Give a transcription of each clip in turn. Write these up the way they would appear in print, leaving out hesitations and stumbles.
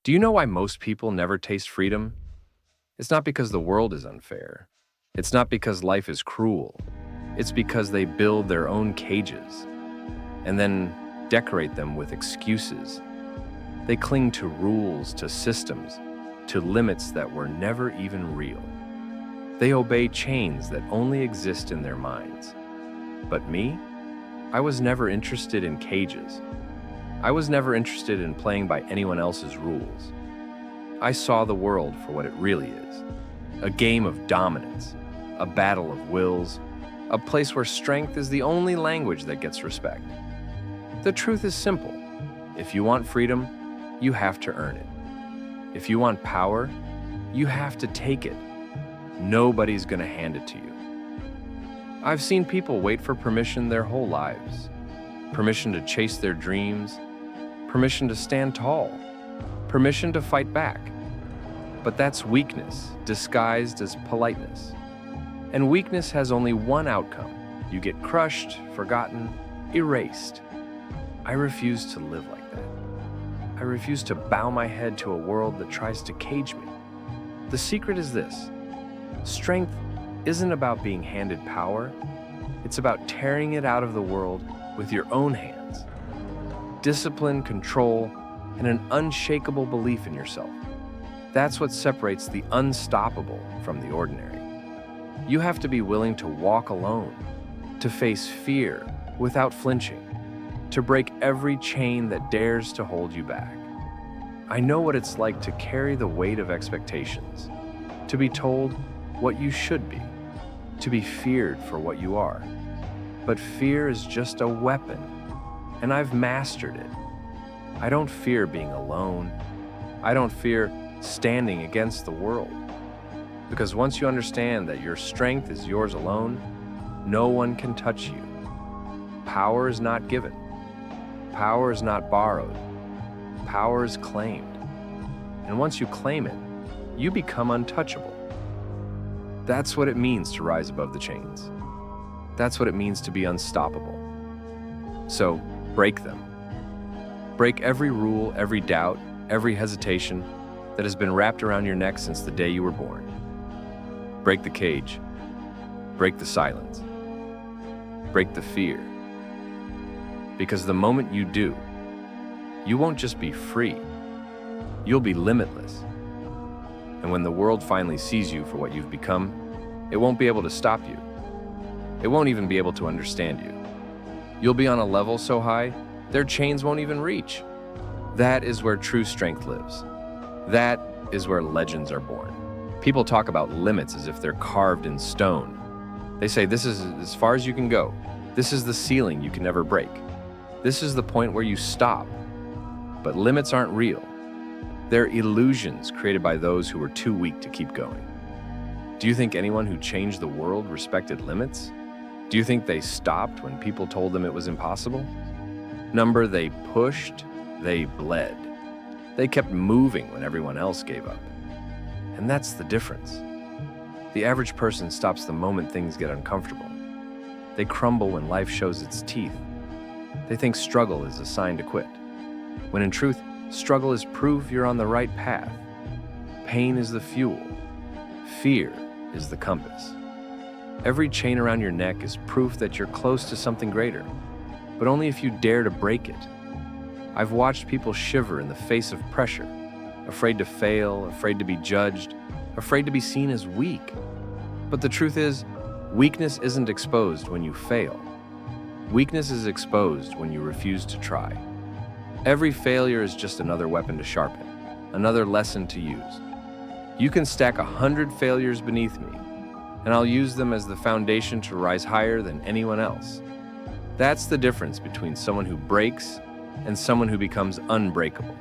Do you know why most people never taste freedom? It's not because the world is unfair. It's not because life is cruel. It's because they build their own cages and then decorate them with excuses. They cling to rules, to systems, to limits that were never even real. They obey chains that only exist in their minds. But me? I was never interested in cages. I was never interested in playing by anyone else's rules. I saw the world for what it really is. A game of dominance, a battle of wills, a place where strength is the only language that gets respect. The truth is simple. If you want freedom, you have to earn it. If you want power, you have to take it. Nobody's gonna hand it to you. I've seen people wait for permission their whole lives. Permission to chase their dreams, permission to stand tall, permission to fight back. But that's weakness disguised as politeness. And weakness has only one outcome. You get crushed, forgotten, erased. I refuse to live like that. I refuse to bow my head to a world that tries to cage me. The secret is this: strength isn't about being handed power. It's about tearing it out of the world with your own hands. Discipline, control, and an unshakable belief in yourself. That's what separates the unstoppable from the ordinary. You have to be willing to walk alone, to face fear without flinching, to break every chain that dares to hold you back. I know what it's like to carry the weight of expectations, to be told what you should be, to be feared for what you are. But fear is just a weapon, and I've mastered it. I don't fear being alone. I don't fear standing against the world. Because once you understand that your strength is yours alone, no one can touch you. Power is not given. Power is not borrowed. Power is claimed. And once you claim it, you become untouchable. That's what it means to rise above the chains. That's what it means to be unstoppable. So, break them. Break every rule, every doubt, every hesitation that has been wrapped around your neck since the day you were born. Break the cage. Break the silence. Break the fear. Because the moment you do, you won't just be free, you'll be limitless. And when the world finally sees you for what you've become, it won't be able to stop you. It won't even be able to understand you. You'll be on a level so high, their chains won't even reach. That is where true strength lives. That is where legends are born. People talk about limits as if they're carved in stone. They say this is as far as you can go. This is the ceiling you can never break. This is the point where you stop. But limits aren't real. They're illusions created by those who were too weak to keep going. Do you think anyone who changed the world respected limits? Do you think they stopped when people told them it was impossible? Number, they pushed, they bled. They kept moving when everyone else gave up. And that's the difference. The average person stops the moment things get uncomfortable. They crumble when life shows its teeth. They think struggle is a sign to quit, when in truth, struggle is proof you're on the right path. Pain is the fuel. Fear is the compass. Every chain around your neck is proof that you're close to something greater, but only if you dare to break it. I've watched people shiver in the face of pressure, afraid to fail, afraid to be judged, afraid to be seen as weak. But the truth is, weakness isn't exposed when you fail. Weakness is exposed when you refuse to try. Every failure is just another weapon to sharpen, another lesson to use. You can stack 100 failures beneath me, and I'll use them as the foundation to rise higher than anyone else. That's the difference between someone who breaks and someone who becomes unbreakable.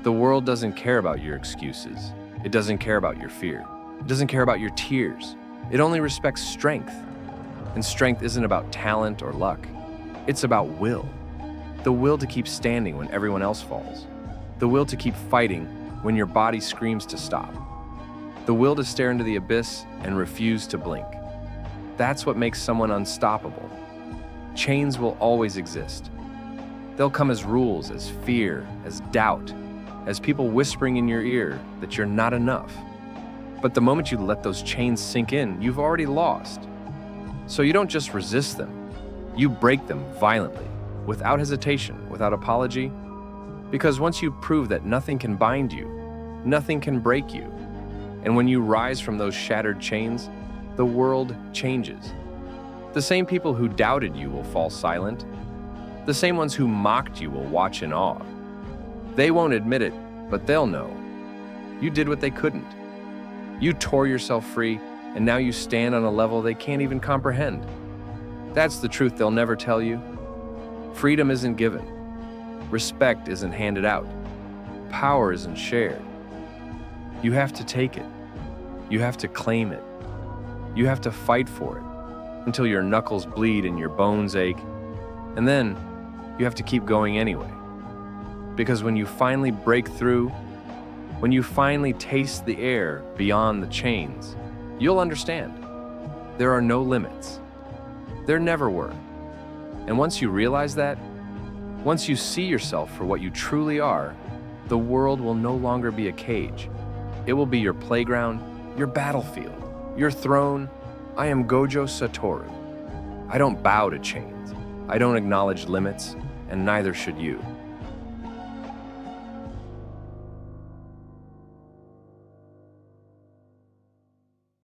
The world doesn't care about your excuses. It doesn't care about your fear. It doesn't care about your tears. It only respects strength. And strength isn't about talent or luck. It's about will. The will to keep standing when everyone else falls. The will to keep fighting when your body screams to stop. The will to stare into the abyss and refuse to blink. That's what makes someone unstoppable. Chains will always exist. They'll come as rules, as fear, as doubt. as people whispering in your ear that you're not enough. But the moment you let those chains sink in, you've already lost. So you don't just resist them, you break them violently, without hesitation, without apology. Because once you prove that nothing can bind you, nothing can break you, and when you rise from those shattered chains, the world changes. The same people who doubted you will fall silent. The same ones who mocked you will watch in awe. They won't admit it, but they'll know. You did what they couldn't. You tore yourself free, and now you stand on a level they can't even comprehend. That's the truth they'll never tell you. Freedom isn't given. Respect isn't handed out. Power isn't shared. You have to take it. You have to claim it. You have to fight for it until your knuckles bleed and your bones ache. And then you have to keep going anyway. Because when you finally break through, when you finally taste the air beyond the chains, you'll understand. There are no limits. There never were. And once you realize that, once you see yourself for what you truly are, the world will no longer be a cage. It will be your playground, your battlefield, your throne. I am Gojo Satoru. I don't bow to chains. I don't acknowledge limits, and neither should you.